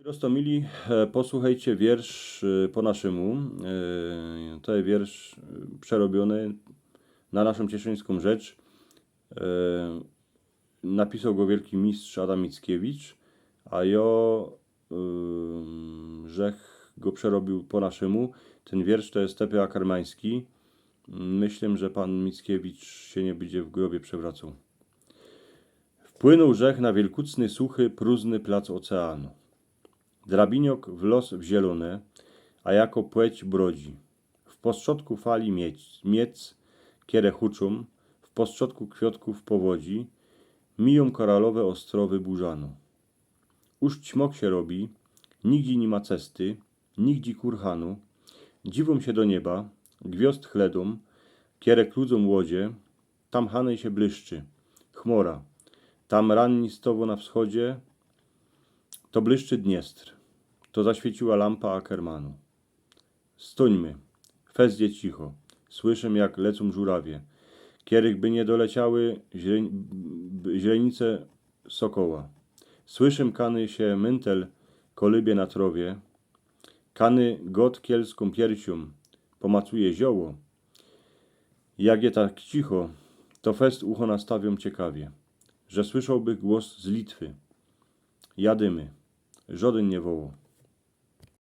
Rostomili, posłuchajcie wiersz po naszemu. To jest wiersz przerobiony na naszą cieszyńską rzecz. Napisał go wielki mistrz Adam Mickiewicz, a ja żech go przerobił po naszemu. Ten wiersz to jest Stepy Akarmański. Myślę, że pan Mickiewicz się nie będzie w grobie przewracał. Wpłynął rzech na wielkucny, suchy, próżny plac oceanu. Drabiniok w los w zielone, a jako płeć brodzi. W postrzodku fali miec, kierę huczą, w postrzodku kwiatków powodzi, miją koralowe ostrowy burzanu. Uż ćmok się robi, nigdzie nie ma cesty, nigdzie kurhanu, dziwą się do nieba, gwiazd chledą, kierę kludzą łodzie, tam hanej się błyszczy, chmura, tam rannistowo na wschodzie, to błyszczy Dniestr. To zaświeciła lampa Ackermanu. Stońmy, fezdzie cicho, słyszę jak lecą żurawie. Kierych by nie doleciały źrenice sokoła. Słyszę kany się myntel kolybie na trowie. Kany got kielską piersią pomacuje zioło. Jak je tak cicho, to fest ucho nastawią ciekawie, że słyszałby głos z Litwy. Jadymy, żaden nie woło.